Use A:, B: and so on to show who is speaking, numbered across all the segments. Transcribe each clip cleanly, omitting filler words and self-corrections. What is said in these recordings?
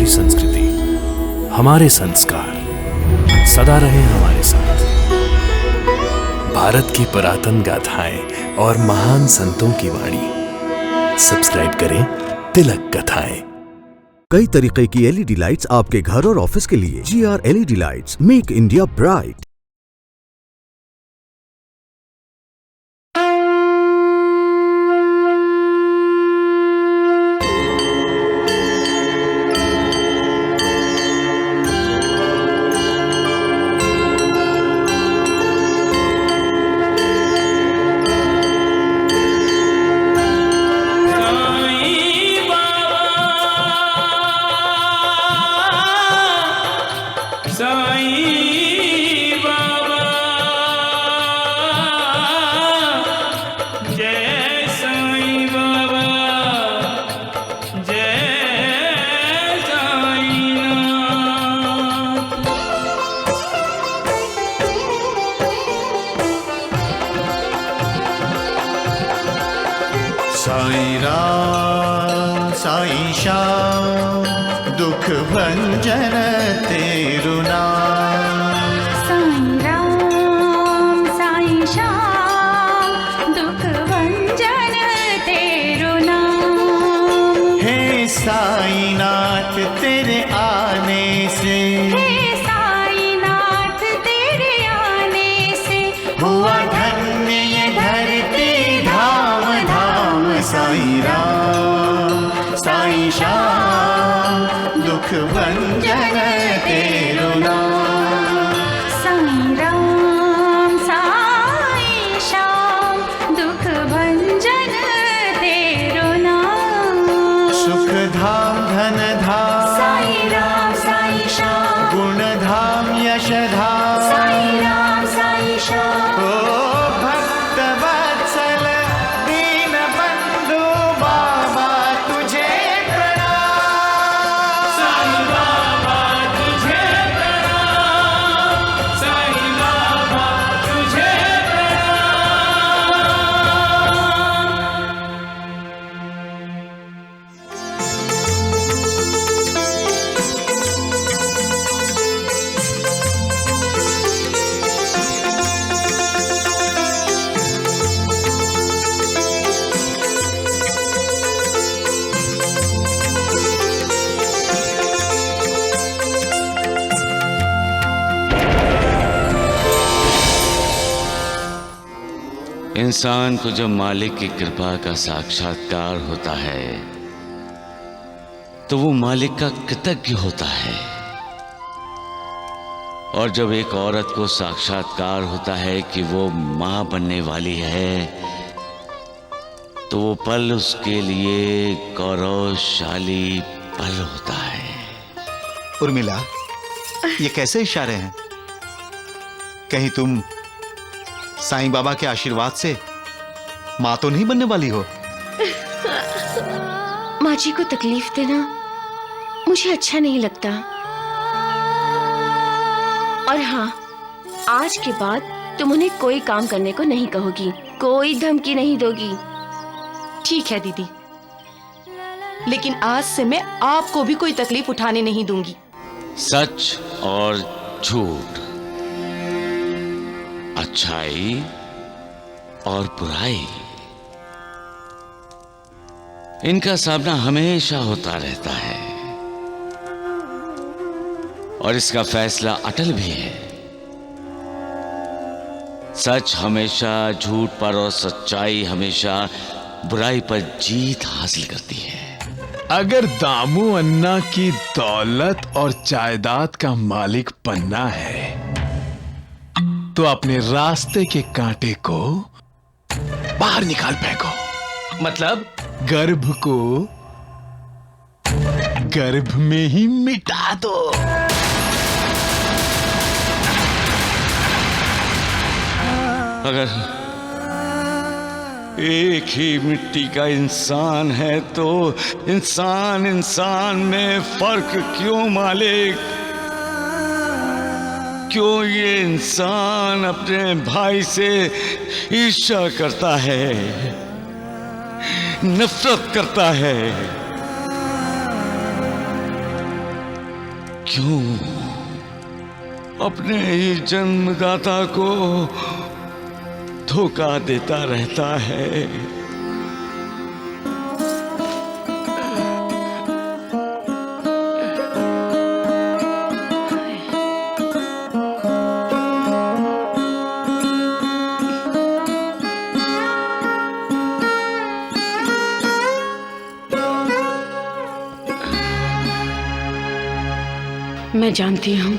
A: हमारी संस्कृति, हमारे संस्कार सदा रहे हमारे साथ। भारत की पुरातन गाथाएं और महान संतों की वाणी। सब्सक्राइब करें तिलक कथाएं।
B: कई तरीके की एलईडी लाइट्स आपके घर और ऑफिस के लिए। GR LED lights, make India bright.
C: Sai Ram Sai Shyam दुख भंजन तेरु नाम।
D: साईं राम साईं श्याम दुख भंजन तेरु नाम।
C: हे साईं नाथ तेरे आने से,
D: हे साईं नाथ तेरे आने से
C: हुआ धन्य ये धरती धाम धाम। साईं राम साईं श्याम दुख भंजन तेरु नाम।
D: साईं राम साईं श्याम दुख भंजन तेरु नाम।
C: सुख धाम धन धाम
D: साईं राम साईं श्याम
C: गुण धाम यश धाम।
D: साईं राम साईं श्याम
C: ओ भक्त वत्सल दीन बंधु बाबा तुझे प्रणाम। साईं बाबा तुझे प्रणाम। साईं बाबा तुझे
E: इंसान को जब मालिक की कृपा का साक्षात्कार होता है तो वो मालिक का कृतज्ञ होता है, और जब एक औरत को साक्षात्कार होता है कि वो मां बनने वाली है तो वो पल उसके लिए गौरवशाली पल होता है।
F: उर्मिला, ये कैसे इशारे हैं? कहीं तुम साईं बाबा के आशीर्वाद से मां तो नहीं बनने वाली हो?
G: माँ जी को तकलीफ देना मुझे अच्छा नहीं लगता, और हाँ, आज के बाद तुम उन्हें कोई काम करने को नहीं कहोगी, कोई धमकी नहीं दोगी।
H: ठीक है दीदी, लेकिन आज से मैं आपको भी कोई तकलीफ उठाने नहीं दूंगी।
E: सच और झूठ, अच्छाई और बुराई, इनका सामना हमेशा होता रहता है, और इसका फैसला अटल भी है। सच हमेशा झूठ पर और सच्चाई हमेशा बुराई पर जीत हासिल करती है।
I: अगर दामू अन्ना की दौलत और जायदाद का मालिक बनना है तो अपने रास्ते के कांटे को बाहर निकाल फेंको।
H: मतलब?
I: गर्भ को गर्भ में ही मिटा दो।
E: अगर एक ही मिट्टी का इंसान है तो इंसान इंसान में फर्क क्यों मालिक? क्यों ये इंसान अपने भाई से ईर्ष्या करता है, नफरत करता है? क्यों अपने ही जन्मदाता को धोखा देता रहता है।
G: मैं जानती हूँ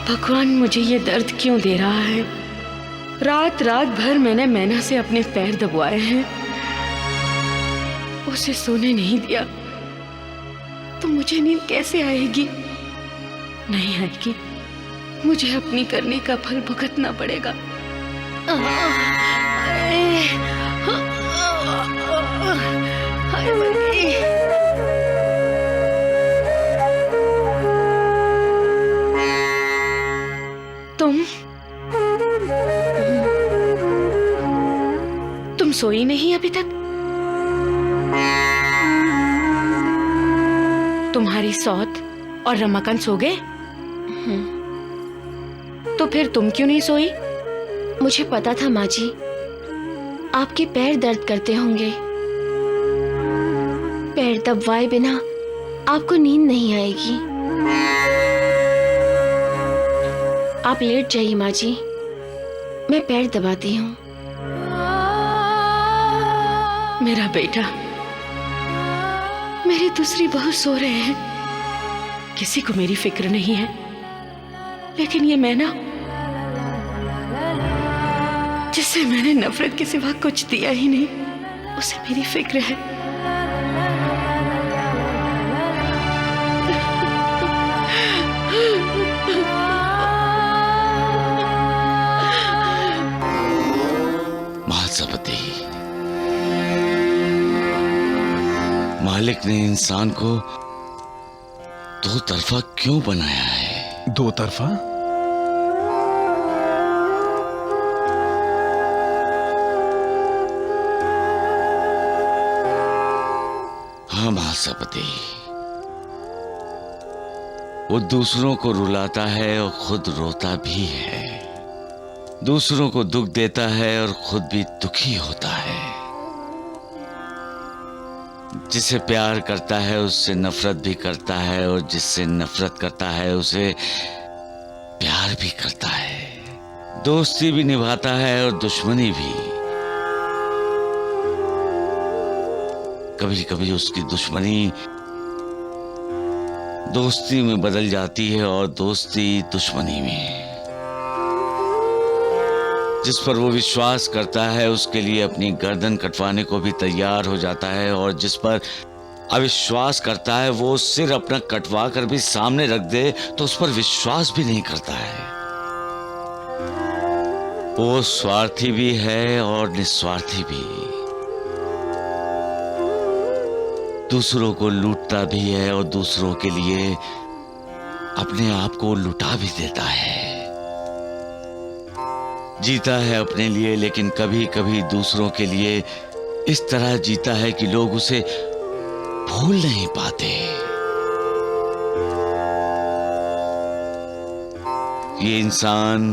G: भगवान मुझे ये दर्द क्यों दे रहा है। रात रात भर मैंने मैना से अपने पैर दबवाए हैं, उसे सोने नहीं दिया, तो मुझे नींद कैसे आएगी? नहीं आएगी, मुझे अपनी करने का फल भुगतना पड़ेगा। तुम सोई नहीं अभी तक? तुम्हारी सौत और रमाकांत सो गए? तो फिर तुम क्यों नहीं सोई? मुझे पता था माँ जी, आपके पैर दर्द करते होंगे। पैर दबाए बिना आपको नींद नहीं आएगी। आप लेट जाइए माँ जी, मैं पैर दबाती हूँ। मेरा बेटा, मेरी दूसरी बहू सो रहे हैं, किसी को मेरी फिक्र नहीं है, लेकिन ये मैना, जिससे मैंने नफरत के सिवा कुछ दिया ही नहीं, उसे मेरी फिक्र है।
E: महासपति, मालिक ने इंसान को दो तरफा क्यों बनाया है?
I: दो तरफा?
E: हाँ महासपति, वो दूसरों को रुलाता है और खुद रोता भी है, दूसरों को दुख देता है और खुद भी दुखी होता है। जिसे प्यार करता है उससे नफरत भी करता है, और जिससे नफरत करता है उसे प्यार भी करता है। दोस्ती भी निभाता है और दुश्मनी भी। कभी कभी उसकी दुश्मनी दोस्ती में बदल जाती है और दोस्ती दुश्मनी में। जिस पर वो विश्वास करता है उसके लिए अपनी गर्दन कटवाने को भी तैयार हो जाता है, और जिस पर अविश्वास करता है वो सिर अपना कटवा कर भी सामने रख दे तो उस पर विश्वास भी नहीं करता है। वो स्वार्थी भी है और निस्वार्थी भी, दूसरों को लूटता भी है और दूसरों के लिए अपने आप को लुटा भी देता है। जीता है अपने लिए, लेकिन कभी कभी दूसरों के लिए इस तरह जीता है कि लोग उसे भूल नहीं पाते। ये इंसान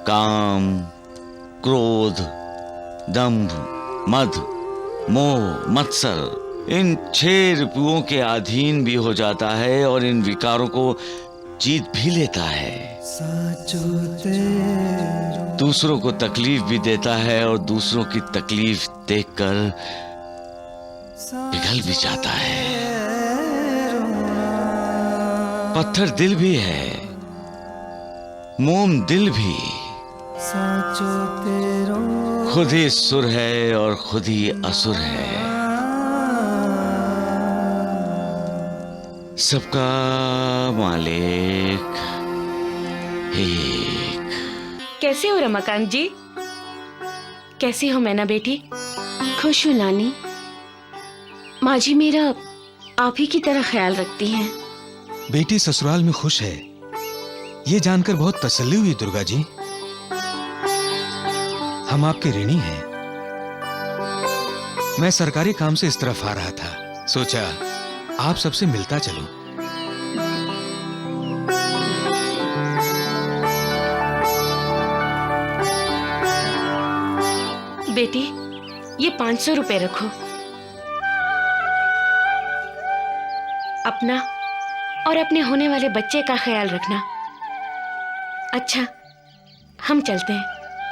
E: काम, क्रोध, दंभ, मद, मोह, मत्सर, इन 6 रिपुओं के अधीन भी हो जाता है और इन विकारों को जीत भी लेता है। दूसरों को तकलीफ भी देता है और दूसरों की तकलीफ देखकर पिघल भी जाता है। पत्थर दिल भी है, मोम दिल भी, खुद ही सुर है और खुद ही असुर है। सबका मालिक एक।
G: कैसे हो रमाकांत जी? कैसी हो मैना बेटी? खुश हूँ नानी। माँ जी मेरा आप ही की तरह ख्याल रखती हैं।
J: बेटी ससुराल में खुश है, ये जानकर बहुत तसल्ली हुई दुर्गा जी। हम आपके ऋणी हैं। मैं सरकारी काम से इस तरफ आ रहा था, सोचा आप सबसे मिलता चलूं।
G: बेटी, ये 500 रुपए रखो। अपना और अपने होने वाले बच्चे का ख्याल रखना। अच्छा, हम चलते हैं।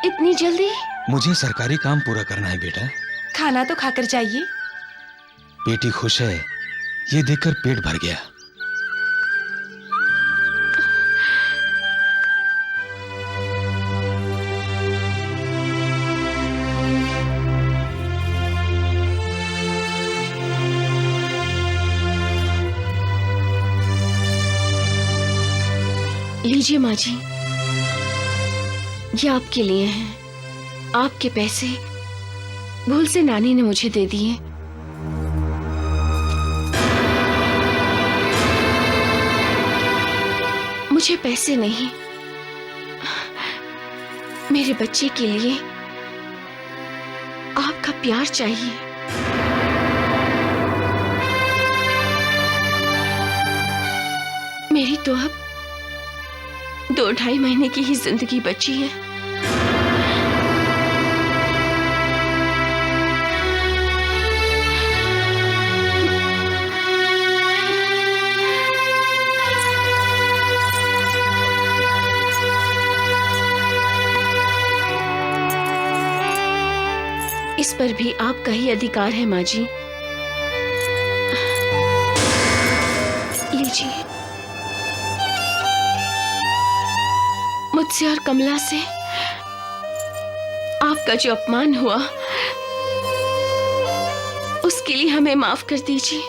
G: इतनी जल्दी?
J: मुझे सरकारी काम पूरा करना है बेटा।
H: खाना तो खाकर जाइए।
J: बेटी खुश है, ये देखकर पेट भर गया।
G: लीजिए माँ जी, ये आपके लिए हैं। आपके पैसे भूल से नानी ने मुझे दे दिए। मुझे पैसे नहीं, मेरे बच्चे के लिए आपका प्यार चाहिए। मेरी तो अब 2-2.5 महीने की ही जिंदगी बची है। इस पर भी आपका ही अधिकार है माँ जी। लीजिए। मुझसे और कमला से आपका जो अपमान हुआ, उसके लिए हमें माफ कर दीजिए।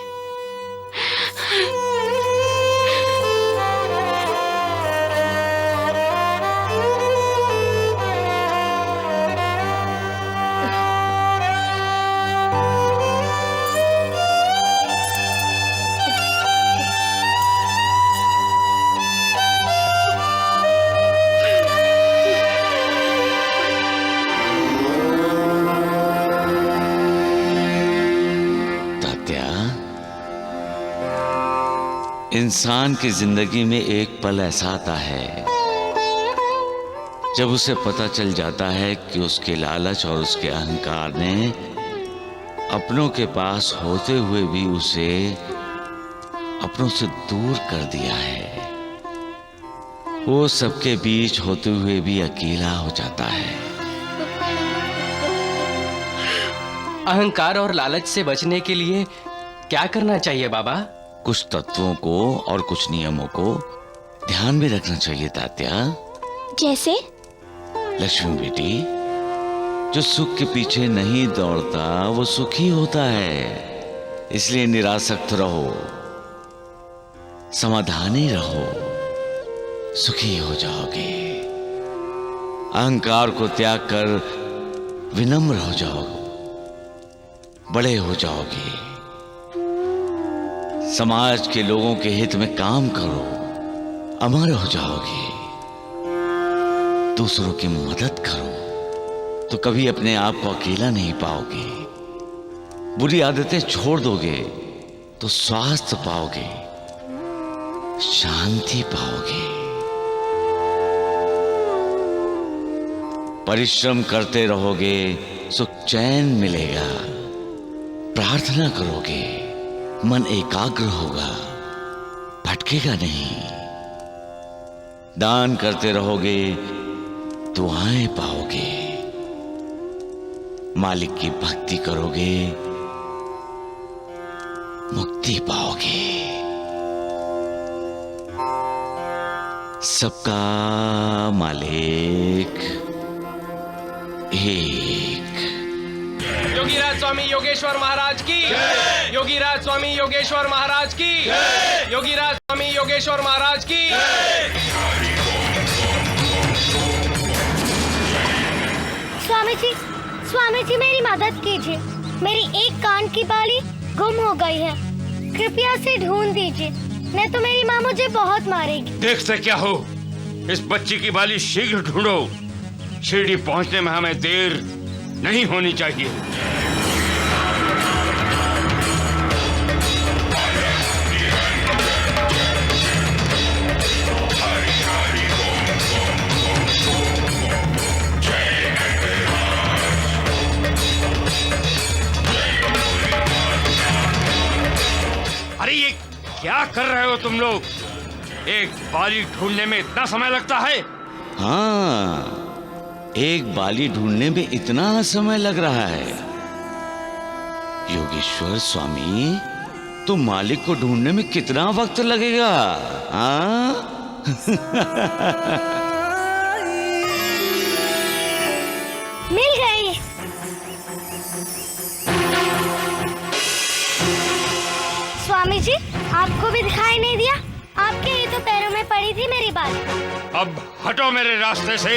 E: इंसान की जिंदगी में एक पल ऐसा आता है जब उसे पता चल जाता है कि उसके लालच और उसके अहंकार ने अपनों के पास होते हुए भी उसे अपनों से दूर कर दिया है। वो सबके बीच होते हुए भी अकेला हो जाता है।
K: अहंकार और लालच से बचने के लिए क्या करना चाहिए बाबा?
E: कुछ तत्वों को और कुछ नियमों को ध्यान में रखना चाहिए तात्या।
L: जैसे?
E: लक्ष्मी बेटी, जो सुख के पीछे नहीं दौड़ता वो सुखी होता है। इसलिए निरासक्त रहो, समाधानी रहो, सुखी हो जाओगे। अहंकार को त्याग कर विनम्र हो जाओ, बड़े हो जाओगे। समाज के लोगों के हित में काम करो, अमर हो जाओगे। दूसरों की मदद करो तो कभी अपने आप को अकेला नहीं पाओगे। बुरी आदतें छोड़ दोगे तो स्वास्थ्य पाओगे, शांति पाओगे। परिश्रम करते रहोगे, सुख चैन मिलेगा। प्रार्थना करोगे, मन एकाग्र होगा, भटकेगा नहीं। दान करते रहोगे, दुआएं पाओगे। मालिक की भक्ति करोगे, मुक्ति पाओगे। सबका मालिक एक।
K: योगीराज स्वामी योगेश्वर महाराज की, योगीराज स्वामी योगेश्वर महाराज की, योगीराज स्वामी योगेश्वर महाराज की।
L: स्वामी जी मेरी मदद कीजिए। मेरी एक कान की बाली गुम हो गई है, कृपया से ढूंढ दीजिए, नहीं तो मेरी माँ मुझे बहुत मारेगी।
M: देखते क्या हो, इस बच्ची की बाली शीघ्र ढूंढो। शिरडी पहुंचने में हमें देर नहीं होनी चाहिए। क्या कर रहे हो तुम लोग? एक बाली ढूंढने में इतना समय लगता है?
E: हाँ, एक बाली ढूंढने में इतना समय लग रहा है। योगेश्वर स्वामी, तो मालिक को ढूंढने में कितना वक्त लगेगा? हाँ?
L: मिल गई। स्वामी जी, आपको भी दिखाई नहीं दिया? आपके ही तो पैरों में पड़ी थी मेरी बाली।
M: अब हटो मेरे रास्ते से,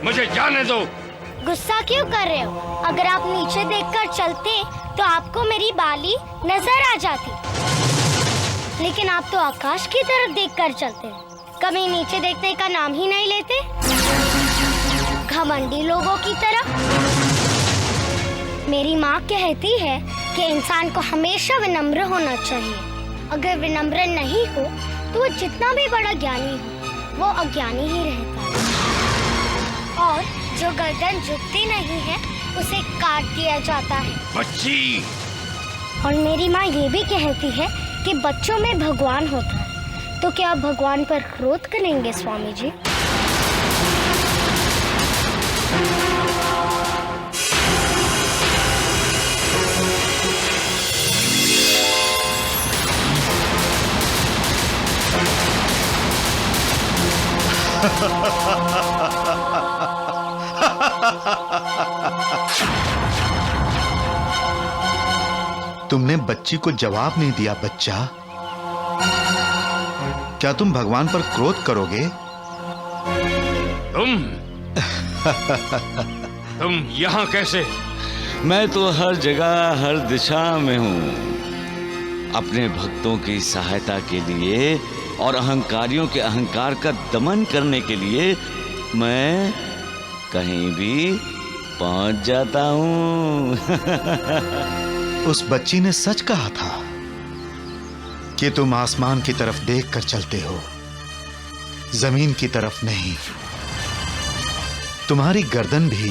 M: मुझे जाने दो।
L: गुस्सा क्यों कर रहे हो? अगर आप नीचे देखकर चलते तो आपको मेरी बाली नजर आ जाती, लेकिन आप तो आकाश की तरफ देखकर चलते हैं, कभी नीचे देखने का नाम ही नहीं लेते। घमंडी लोगों की तरह। मेरी माँ कहती है कि इंसान को हमेशा विनम्र होना चाहिए। अगर विनम्र नहीं हो तो वो जितना भी बड़ा ज्ञानी हो, वो अज्ञानी ही रहता है। और जो गर्दन झुकती नहीं है, उसे काट दिया जाता है।
M: बच्ची!
L: और मेरी माँ ये भी कहती है कि बच्चों में भगवान होता है। तो क्या आप भगवान पर क्रोध करेंगे स्वामी जी?
F: तुमने बच्ची को जवाब नहीं दिया बच्चा। क्या तुम भगवान पर क्रोध करोगे?
M: तुम यहाँ कैसे?
E: मैं तो हर जगह हर दिशा में हूँ। अपने भक्तों की सहायता के लिए और अहंकारियों के अहंकार का दमन करने के लिए मैं कहीं भी पहुंच जाता हूँ।
F: उस बच्ची ने सच कहा था कि तुम आसमान की तरफ देखकर चलते हो, जमीन की तरफ नहीं। तुम्हारी गर्दन भी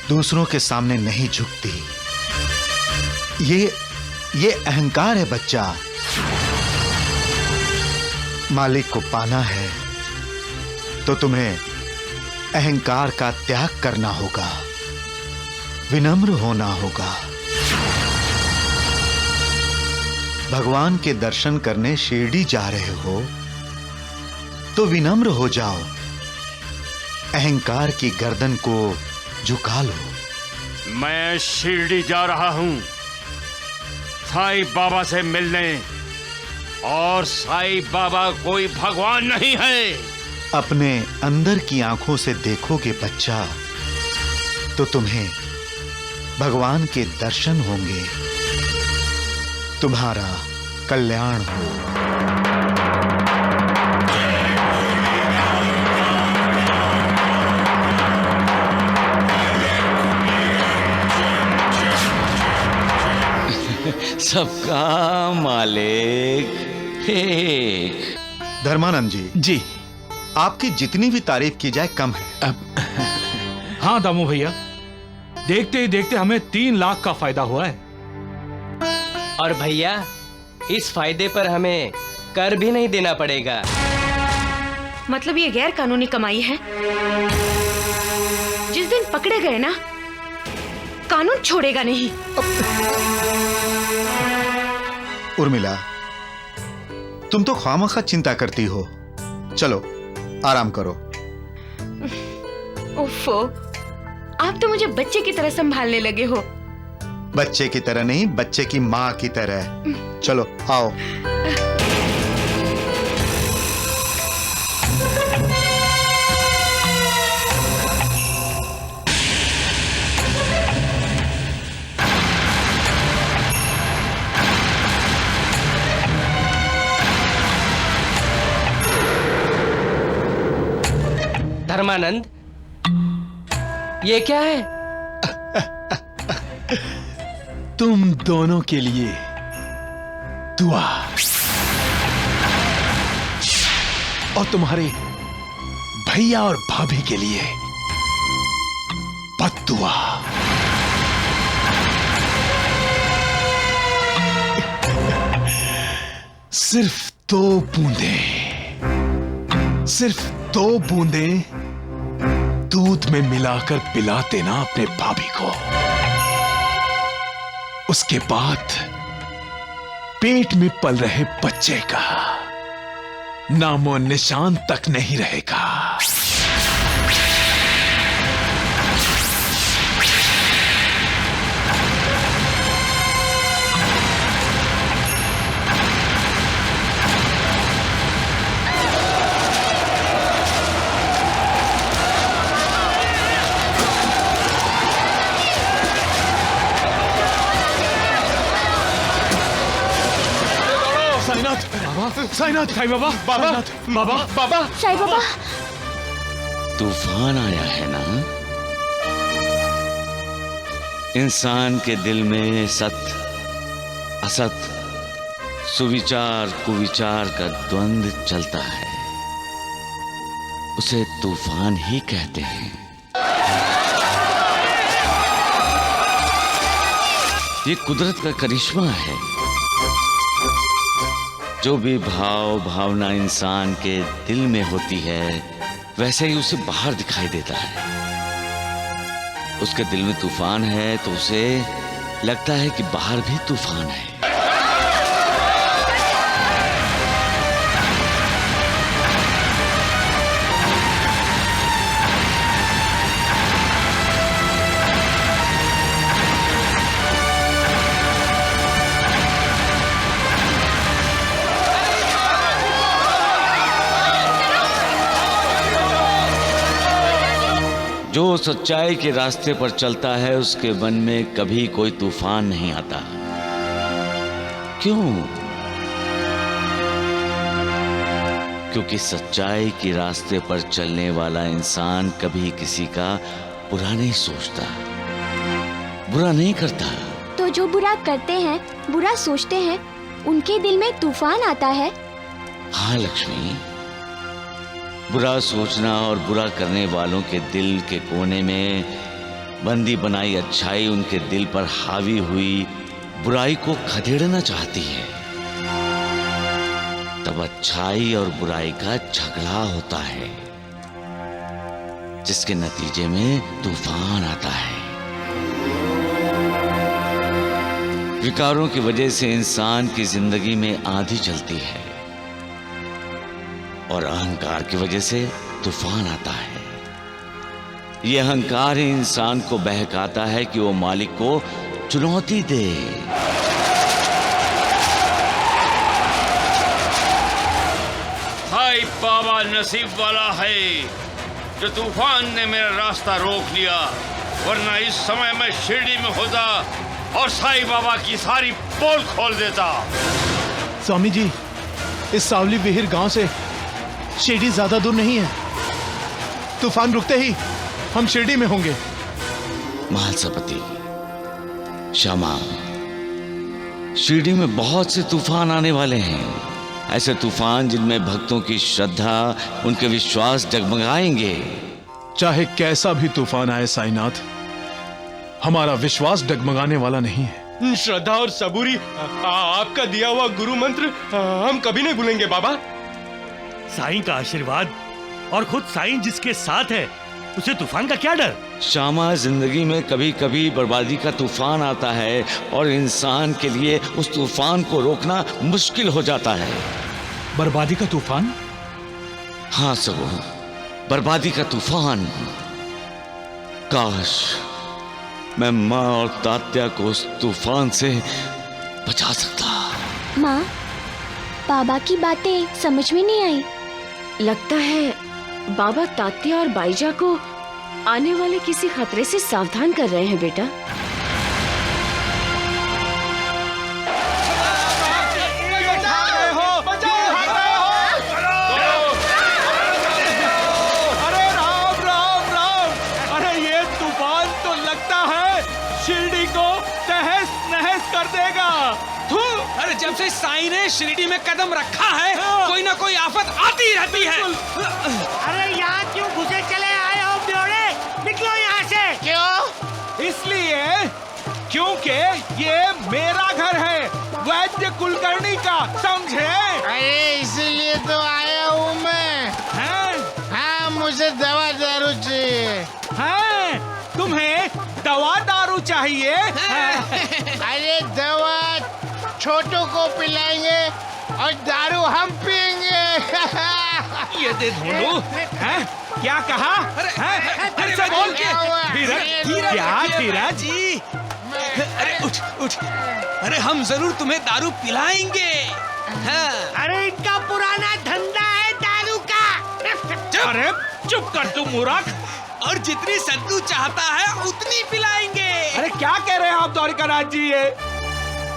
F: दूसरों के सामने नहीं झुकती। ये अहंकार है बच्चा। मालिक को पाना है तो तुम्हें अहंकार का त्याग करना होगा, विनम्र होना होगा। भगवान के दर्शन करने शिरडी जा रहे हो तो विनम्र हो जाओ, अहंकार की गर्दन को झुका लो।
M: मैं शिरडी जा रहा हूं साईं बाबा से मिलने, और साईं बाबा कोई भगवान नहीं है।
F: अपने अंदर की आंखों से देखोगे बच्चा तो तुम्हें भगवान के दर्शन होंगे, तुम्हारा कल्याण हो।
E: सबका मालिक एक।
F: धर्मानंद जी, आपकी जितनी भी तारीफ की जाए कम है।
N: हाँ दामू भैया, देखते ही देखते हमें 3 लाख का फायदा हुआ है।
K: और भैया, इस फायदे पर हमें कर भी नहीं देना पड़ेगा।
G: मतलब ये गैर कानूनी कमाई है। जिस दिन पकड़े गए ना, कानून छोड़ेगा नहीं।
F: उर्मिला, तुम तो खामखा चिंता करती हो। चलो आराम करो।
G: ओफो, आप तो मुझे बच्चे की तरह संभालने लगे हो।
F: बच्चे की तरह नहीं, बच्चे की माँ की तरह। चलो आओ।
K: धर्मानंद, ये क्या है?
I: तुम दोनों के लिए दुआ, और तुम्हारे भैया और भाभी के लिए बद्दुआ। सिर्फ 2 बूंदे, सिर्फ 2 बूंदे दूध में मिलाकर पिला देना अपने भाभी को। उसके बाद पेट में पल रहे बच्चे का नामो निशान तक नहीं रहेगा। साईनाथ, साईं बाबा, बाबा, बाबा, बाबा,
L: साईं बाबा।
E: तूफान आया है ना? इंसान के दिल में सत असत, सुविचार कुविचार का द्वंद्व चलता है, उसे तूफान ही कहते हैं। ये कुदरत का करिश्मा है। जो भी भाव भावना इंसान के दिल में होती है वैसे ही उसे बाहर दिखाई देता है। उसके दिल में तूफान है तो उसे लगता है कि बाहर भी तूफान है। जो सच्चाई के रास्ते पर चलता है उसके मन में कभी कोई तूफान नहीं आता। क्यों? क्योंकि सच्चाई के रास्ते पर चलने वाला इंसान कभी किसी का बुरा नहीं सोचता, बुरा नहीं करता।
L: तो जो बुरा करते हैं, बुरा सोचते हैं, उनके दिल में तूफान आता है।
E: हाँ लक्ष्मी, बुरा सोचना और बुरा करने वालों के दिल के कोने में बंदी बनाई अच्छाई उनके दिल पर हावी हुई बुराई को खदेड़ना चाहती है। तब अच्छाई और बुराई का झगड़ा होता है, जिसके नतीजे में तूफान आता है। विकारों की वजह से इंसान की जिंदगी में आंधी चलती है और अहंकार की वजह से तूफान आता है। यह अहंकार ही इंसान को बहकाता है कि वो मालिक को चुनौती दे।
M: साईं बाबा नसीब वाला है जो तूफान ने मेरा रास्ता रोक लिया, वरना इस समय मैं शिरडी में होता और साईं बाबा की सारी पोल खोल देता।
O: स्वामी जी, इस सावली विहिर गांव से शिरडी ज्यादा दूर नहीं है। तूफान रुकते ही हम शिरडी में होंगे।
E: महासपति, क्षमा, शिरडी में बहुत से तूफान आने वाले हैं। ऐसे तूफान जिनमें भक्तों की श्रद्धा, उनके विश्वास डगमगाएंगे।
I: चाहे कैसा भी तूफान आए साईनाथ, हमारा विश्वास डगमगाने वाला नहीं है।
K: श्रद्धा और सबूरी आपका दिया हुआ गुरु मंत्र हम कभी नहीं भूलेंगे बाबा।
P: साईं का आशीर्वाद और खुद साईं जिसके साथ है, उसे तूफान का क्या डर।
E: श्यामा, जिंदगी में कभी कभी बर्बादी का तूफान आता है और इंसान के लिए उस तूफान को रोकना मुश्किल हो जाता है।
N: बर्बादी का तूफान?
E: हाँ सबू, बर्बादी का तूफान। काश मैं माँ और तात्या को उस तूफान से बचा सकता।
L: माँ, बाबा की बातें समझ में नहीं आई।
G: लगता है बाबा तात्या और बाईजा को आने वाले किसी खतरे से सावधान कर रहे हैं बेटा।
K: अरे राम राम राम, अरे ये तूफान तो लगता है शिरडी को तहस नहस कर देगा।
Q: अरे जब से साईं ने शिरडी में कदम रखा है, कोई ना कोई आफत आती ही रहती है।
C: अरे यहाँ क्यों घुसे चले आए हो ब्योड़े? निकलो यहाँ से।
K: क्यों? इसलिए क्योंकि ये मेरा घर है, वैद्य कुलकर्णी का, समझे?
Q: चाहिए?
C: अरे दवा छोटों को पिलाएंगे और दारू हम पिएंगे।
Q: ये दे ढोलू। हैं? क्या कहा? फिर से बोल के। क्या धीरज? अरे उठ उठ। अरे हम जरूर तुम्हें दारू पिलाएंगे।
C: अरे इनका पुराना धंधा है दारू का।
Q: अरे चुप कर तू मूर्ख। और जितनी सद्दू चाहता है उतनी पिलाएंगे। अरे क्या कह रहे हैं आप द्वारिकानाथ जी ये?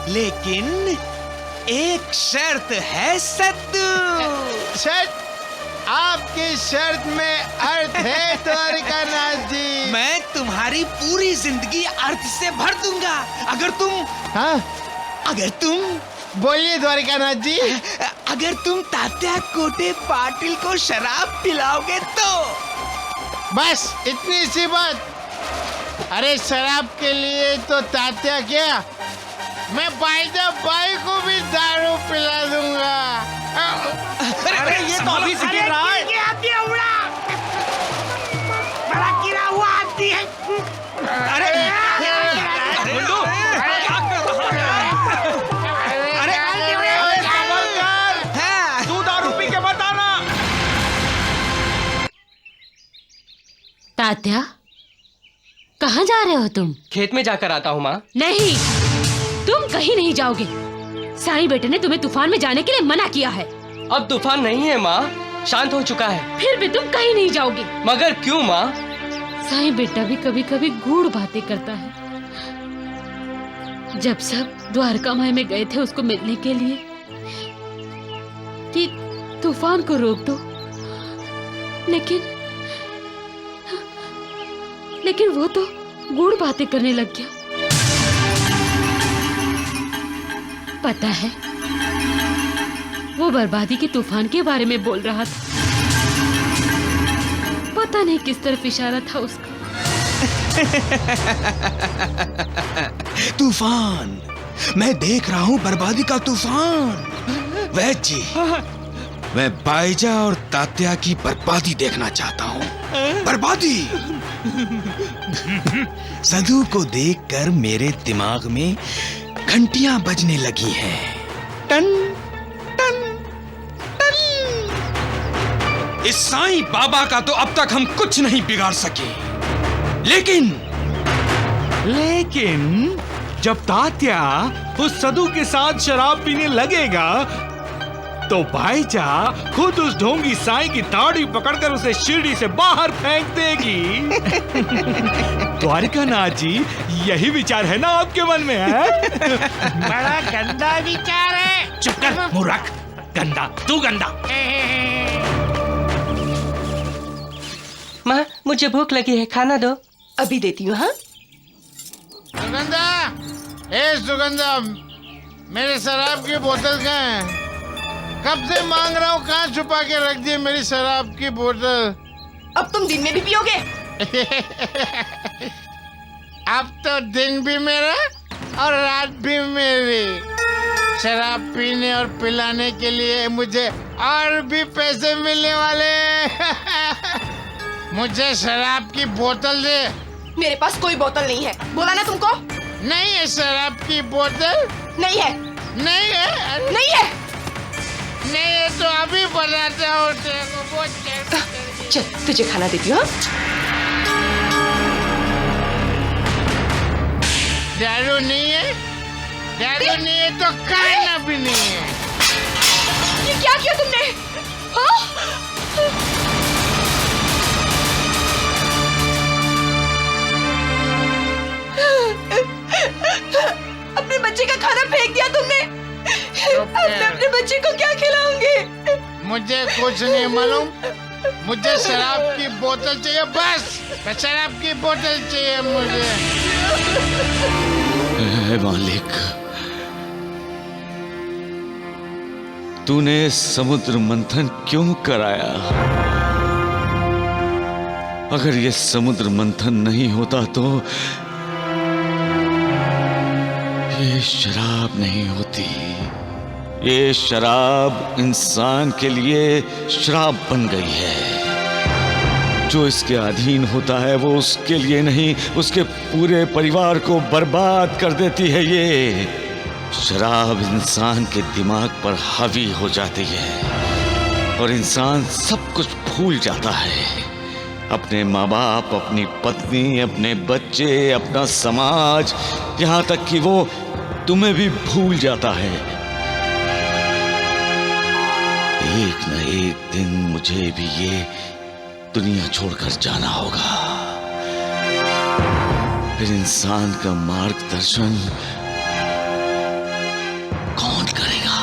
Q: लेकिन एक शर्त है सद्दू।
C: शर्त? आपकी शर्त में अर्थ है द्वारिकानाथ जी।
Q: मैं तुम्हारी पूरी जिंदगी अर्थ से भर दूंगा अगर तुम
C: बोलिए द्वारिकानाथ जी।
Q: अगर तुम तात्या कोटे पाटिल को शराब पिलाओगे तो।
C: बस इतनी सी बात। अरे शराब के लिए तो तात्या क्या, मैं बाईदा बाई को भी दारू पिला दूंगा।
Q: अरे ये तो अभी से गिर रहा है।
C: बड़ा गिरा हुआ आदमी है।
Q: अरे गुंडू, क्या कर रहा है? तू दारू पी के बताना।
G: तात्या, कहाँ जा रहे हो तुम?
K: खेत में जाकर आता हूँ माँ।
G: नहीं, तुम कहीं नहीं जाओगे। साईं बेटे ने तुम्हें तूफान में जाने के लिए मना किया है।
K: अब तूफान नहीं है माँ, शांत हो चुका है।
G: फिर भी तुम कहीं नहीं जाओगे।
K: मगर क्यों माँ?
G: साईं बेटा भी कभी कभी गूढ़ बातें करता है। जब सब द्वारका माई में गए थे उसको मिलने के लिए कि तूफान को रोक दो, लेकिन वो तो गूढ़ बातें करने लग गया। पता है, वो बर्बादी के तूफान के बारे में बोल रहा था। पता नहीं किस तरफ इशारा था उसका।
Q: तूफान, मैं देख रहा हूँ बर्बादी का तूफान। वैद जी, मैं बाईजा और तात्या की बर्बादी देखना चाहता हूँ। बर्बादी। सदू को देखकर मेरे दिमाग में घंटियां बजने लगी हैं। टन टन टन। इस साईं बाबा का तो अब तक हम कुछ नहीं बिगाड़ सके, लेकिन
N: जब तात्या उस सदू के साथ शराब पीने लगेगा तो भाईजा खुद उस ढोंगी साईं की ताड़ी पकड़कर उसे शिरडी से बाहर फेंक देगी। द्वारिकानाथ जी, यही विचार है ना आपके मन में? है
C: बड़ा गंदा विचार है।
N: चुप कर मूर्ख। गंदा, तू गंदा।
K: माँ, मुझे भूख लगी है, खाना दो।
H: अभी देती हूँ। हाँ
C: सुगंधा, सुगंधा, मेरे शराब की बोतल कहाँ है? कब से मांग रहा हूँ, कहाँ छुपा के रख दी मेरी शराब की बोतल?
H: अब तुम दिन में भी पियोगे?
C: अब तो दिन भी मेरा और रात भी मेरी। शराब पीने और पिलाने के लिए मुझे और भी पैसे मिलने वाले। मुझे शराब की बोतल दे।
H: मेरे पास कोई बोतल नहीं है, बोला ना तुमको।
C: नहीं है शराब की बोतल?
H: नहीं है।
C: नहीं है?
H: नहीं है।
C: नहीं है तो अभी बताता हूँ तेरे को।
H: चल, तुझे खाना देती हूँ।
C: दारू नहीं है? दारू नहीं है तो खाना भी नहीं है।
H: ये क्या किया तुमने? हाँ? अपने बच्चे का खाना फेंक दिया तुमने। अपने बच्चे को क्या खिलाओगे?
C: मुझे कुछ नहीं मालूम, मुझे शराब की बोतल चाहिए, बस शराब की बोतल चाहिए मुझे।
E: मालिक, तूने समुद्र मंथन क्यों कराया? अगर ये समुद्र मंथन नहीं होता तो ये शराब नहीं होती। ये शराब इंसान के लिए श्राप बन गई है। जो इसके अधीन होता है वो उसके लिए नहीं, उसके पूरे परिवार को बर्बाद कर देती है। ये शराब इंसान के दिमाग पर हावी हो जाती है और इंसान सब कुछ भूल जाता है, अपने माँ बाप, अपनी पत्नी, अपने बच्चे, अपना समाज, यहाँ तक कि वो तुम्हें भी भूल जाता है। एक न एक दिन मुझे भी ये दुनिया छोड़कर जाना होगा। फिर इंसान का मार्गदर्शन कौन करेगा?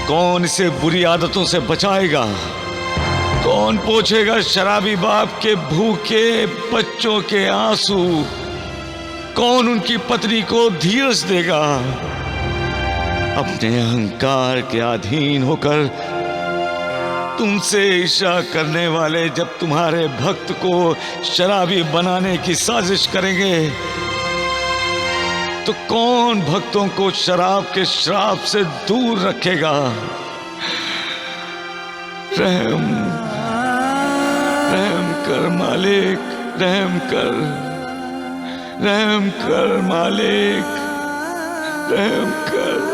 E: कौन इसे बुरी आदतों से बचाएगा? कौन पोंछेगा शराबी बाप के भूखे बच्चों के आंसू? कौन उनकी पत्नी को धीरज देगा? अपने अहंकार के अधीन होकर तुमसे ईर्ष्या करने वाले जब तुम्हारे भक्त को शराबी बनाने की साजिश करेंगे तो कौन भक्तों को शराब के श्राप से दूर रखेगा? रहम कर मालिक, रहम कर मालिक, रहम कर।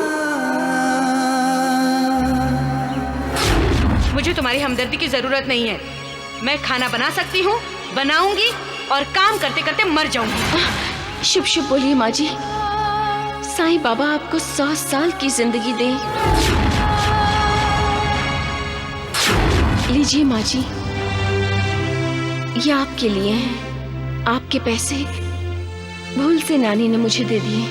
G: मुझे तुम्हारी हमदर्दी की जरूरत नहीं है। मैं खाना बना सकती हूँ, बनाऊंगी और काम करते करते मर जाऊंगी। शुभ शुभ बोलिए माँ जी। साईं बाबा आपको 100 साल की जिंदगी दे। लीजिए माँ जी, ये आपके लिए हैं। आपके पैसे भूल से नानी ने मुझे दे दिए।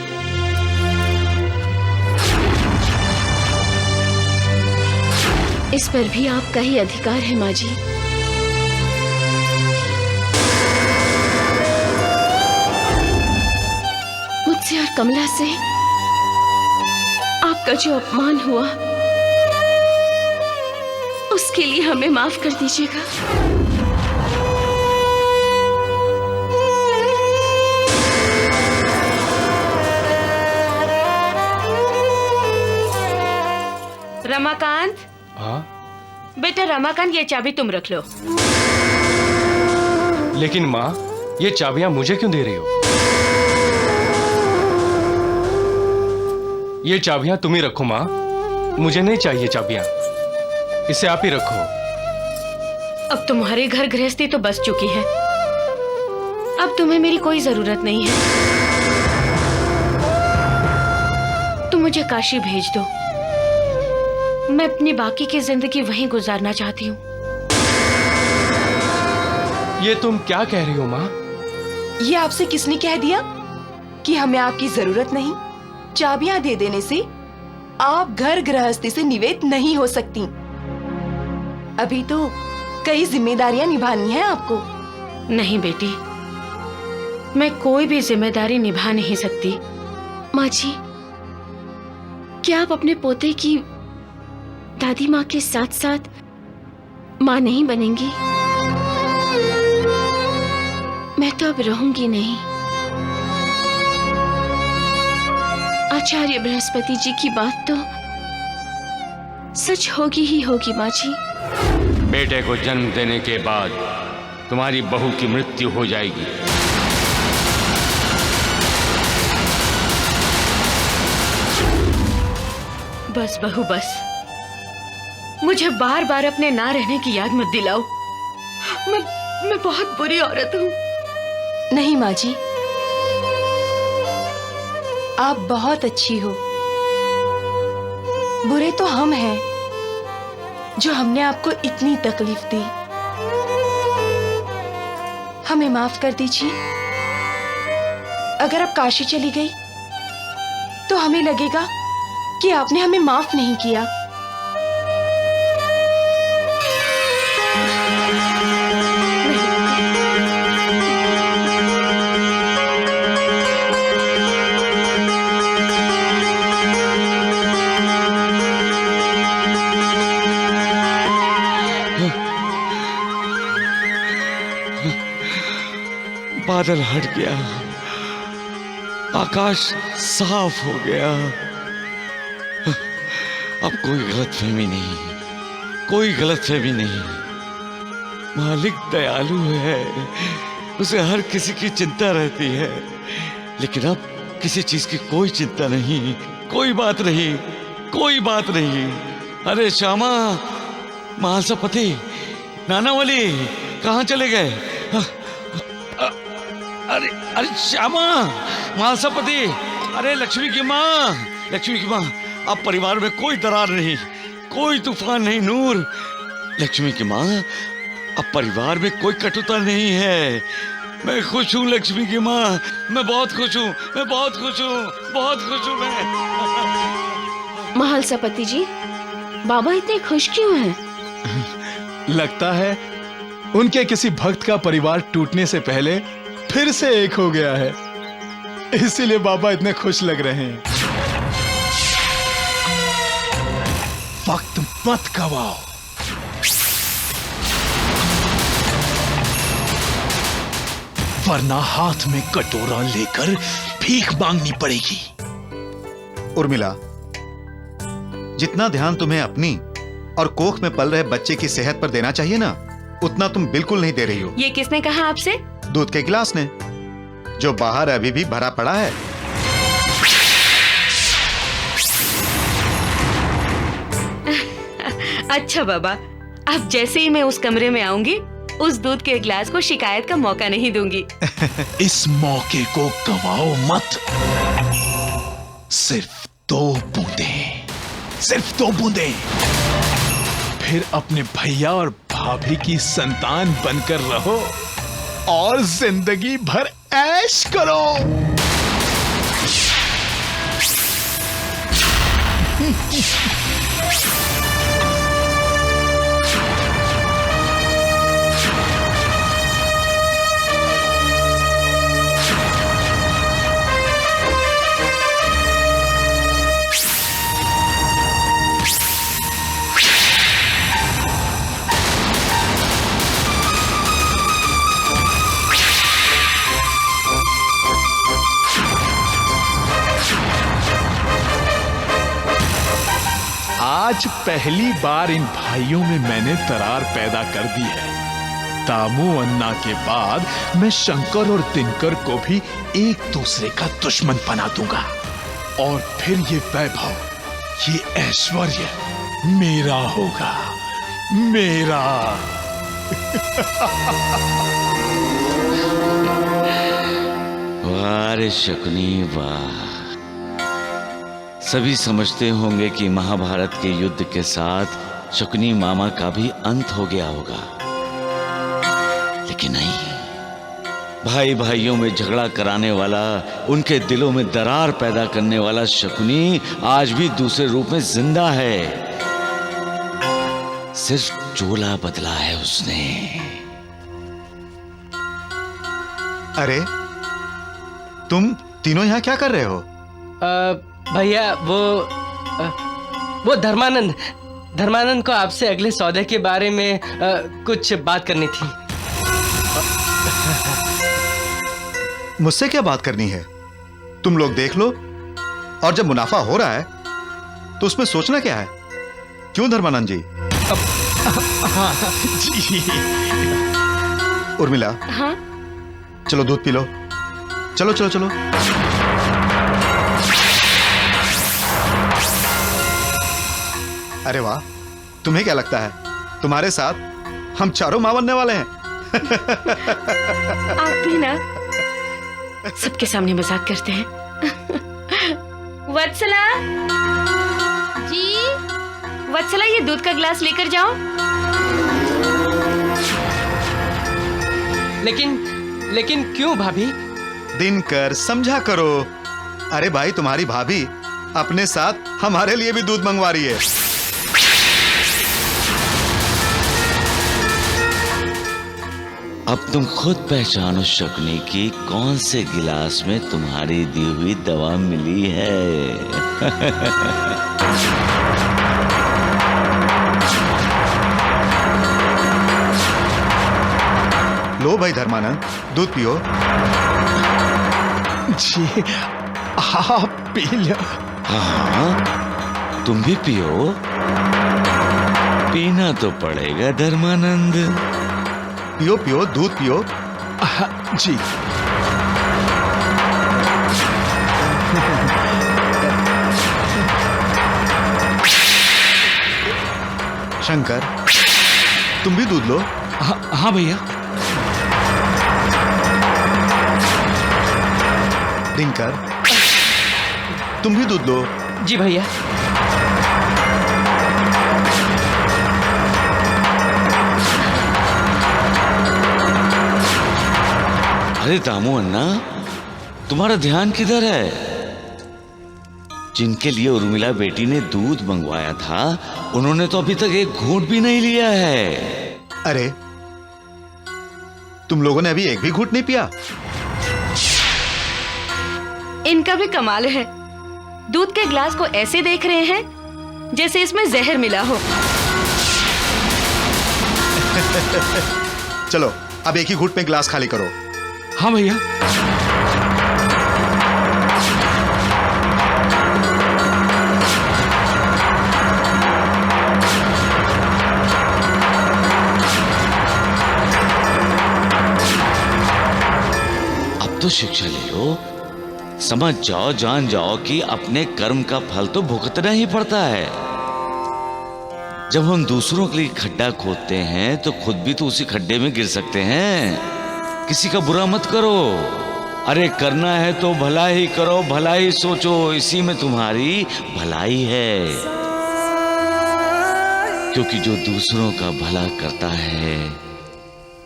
G: इस पर भी आपका ही अधिकार है माँ जी। मुझसे और कमला से आपका जो अपमान हुआ उसके लिए हमें माफ कर दीजिएगा। रमाकांत, बेटा रमाकांत, ये चाबी तुम रख लो।
K: लेकिन माँ, ये चाबियां मुझे क्यों दे रही हो? ये चाबियां तुम ही रखो माँ, मुझे नहीं चाहिए चाबियां, इसे आप ही रखो।
G: अब तुम्हारे घर गृहस्थी तो बस चुकी है, अब तुम्हें मेरी कोई जरूरत नहीं है। तुम मुझे काशी भेज दो, मैं अपनी बाकी की जिंदगी वहीं गुजारना चाहती हूँ।
K: ये तुम क्या कह रही हो माँ?
H: ये आपसे किसने कह दिया कि हमें आपकी जरूरत नहीं? चाबियां दे देने से आप घर गृहस्थी से निवेद नहीं हो सकती। अभी तो कई जिम्मेदारियां निभानी है आपको।
G: नहीं बेटी, मैं कोई भी जिम्मेदारी निभा नहीं सकती। माँ जी, क्या आप अपने पोते की दादी माँ के साथ साथ माँ नहीं बनेंगी? मैं तो अब रहूंगी नहीं। आचार्य बृहस्पति जी की बात तो सच होगी ही होगी माँ जी।
M: बेटे को जन्म देने के बाद तुम्हारी बहू की मृत्यु हो जाएगी।
G: बस बहू बस, मुझे बार बार अपने ना रहने की याद मत दिलाओ। मैं बहुत बुरी औरत हूँ।
H: नहीं माँ जी, आप बहुत अच्छी हो। बुरे तो हम हैं जो हमने आपको इतनी तकलीफ दी। हमें माफ कर दीजिए। अगर आप काशी चली गई तो हमें लगेगा कि आपने हमें माफ नहीं किया।
E: बादल हट गया, आकाश साफ हो गया। अब कोई गलतफहमी नहीं, कोई गलतफहमी नहीं। मालिक दयालु है, उसे हर किसी की चिंता रहती है, लेकिन अब किसी चीज की कोई चिंता नहीं, कोई बात नहीं, कोई बात नहीं। अरे श्यामा, महासपति, नानावली कहाँ चले गए? अरे अरे श्यामा, महासपति, अरे लक्ष्मी की माँ, लक्ष्मी की माँ, अब परिवार में कोई दरार नहीं, कोई तूफान नहीं नूर। लक्ष्मी की माँ, अब परिवार में कोई कटुता नहीं है। मैं खुश हूँ लक्ष्मी की माँ, मैं बहुत खुश हूँ, मैं बहुत खुश हूँ, बहुत खुश हूँ मैं।
G: महालसापति जी, बाबा इतने खुश क्यों हैं?
O: लगता है उनके किसी भक्त का परिवार टूटने से पहले फिर से एक हो गया है, इसीलिए बाबा इतने खुश लग रहे हैं। वक्त मत गवाओ, वरना हाथ में कटोरा लेकर भीख मांगनी पड़ेगी।
F: उर्मिला, जितना ध्यान तुम्हें अपनी और कोख में पल रहे बच्चे की सेहत पर देना चाहिए ना, उतना तुम बिल्कुल नहीं दे रही हो।
G: ये किसने कहा आपसे?
F: दूध के गिलास ने, जो बाहर अभी भी भरा पड़ा है।
G: अच्छा बाबा, अब जैसे ही मैं उस कमरे में आऊंगी, उस दूध के गिलास को शिकायत का मौका नहीं दूंगी।
O: इस मौके को गवाओ मत। सिर्फ 2 बूंदें, सिर्फ 2 बूंदें, फिर अपने भैया और भाभी की संतान बनकर रहो और जिंदगी भर ऐश करो। आज पहली बार इन भाइयों में मैंने दरार पैदा कर दी है। दामू अन्ना के बाद मैं शंकर और दिनकर को भी एक दूसरे का दुश्मन बना दूंगा, और फिर ये वैभव, ये ऐश्वर्य मेरा होगा, मेरा।
E: वाह रे शकुनी वाह। सभी समझते होंगे कि महाभारत के युद्ध के साथ शकुनी मामा का भी अंत हो गया होगा, लेकिन नहीं। भाई भाइयों में झगड़ा कराने वाला, उनके दिलों में दरार पैदा करने वाला शकुनी आज भी दूसरे रूप में जिंदा है। सिर्फ चोला बदला है उसने।
F: अरे तुम तीनों यहाँ क्या कर रहे हो?
K: भैया वो धर्मानंद को आपसे अगले सौदे के बारे में कुछ बात करनी थी।
F: मुझसे क्या बात करनी है? तुम लोग देख लो, और जब मुनाफा हो रहा है तो उसमें सोचना क्या है? क्यों धर्मानंद जी?
O: जी।
F: उर्मिला,
G: हाँ?
F: चलो दूध पी लो। चलो चलो चलो। अरे वाह, तुम्हें क्या लगता है तुम्हारे साथ हम चारों मां बनने वाले हैं?
G: आप भी ना सबके सामने मजाक करते हैं। वत्सला जी, वत्सला ये दूध का गिलास लेकर जाओ।
K: लेकिन क्यों भाभी?
F: दिनकर, समझा करो। अरे भाई, तुम्हारी भाभी अपने साथ हमारे लिए भी दूध मंगवा रही है।
E: अब तुम खुद पहचानो शकुनी की कौन से गिलास में तुम्हारी दी हुई दवा मिली है।
F: लो भाई धर्मानंद, दूध पियो।
O: जी, आप पी लो।
E: हाँ, तुम भी पियो। पीना तो पड़ेगा धर्मानंद।
F: पियो पियो, दूध पियो।
I: जी।
F: शंकर, तुम भी दूध लो।
J: हाँ भैया।
F: दिनकर, तुम भी दूध लो।
H: जी भैया।
E: अरे दामू अन्ना, तुम्हारा ध्यान किधर है? जिनके लिए उर्मिला बेटी ने दूध मंगवाया था, उन्होंने तो अभी तक एक घूंट भी नहीं लिया है।
F: अरे, तुम लोगों ने अभी एक भी घूंट नहीं पिया?
G: इनका भी कमाल है, दूध के ग्लास को ऐसे देख रहे हैं जैसे इसमें जहर मिला हो।
F: चलो, अब एक ही घूंट में ग्लास खाली करो।
J: हाँ भैया।
E: अब तो शिक्षा ले लो, समझ जाओ, जान जाओ कि अपने कर्म का फल तो भुगतना ही पड़ता है। जब हम दूसरों के लिए खड्डा खोदते हैं तो खुद भी तो उसी खड्डे में गिर सकते हैं। किसी का बुरा मत करो। अरे करना है तो भला ही करो, भला ही सोचो, इसी में तुम्हारी भलाई है। क्योंकि जो दूसरों का भला करता है,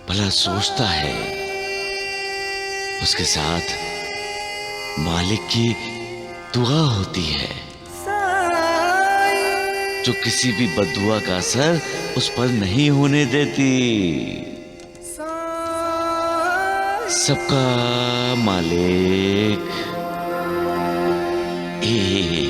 E: भला सोचता है, उसके साथ मालिक की दुआ होती है, जो किसी भी बद्दुआ का असर उस पर नहीं होने देती। सबका मालिक एक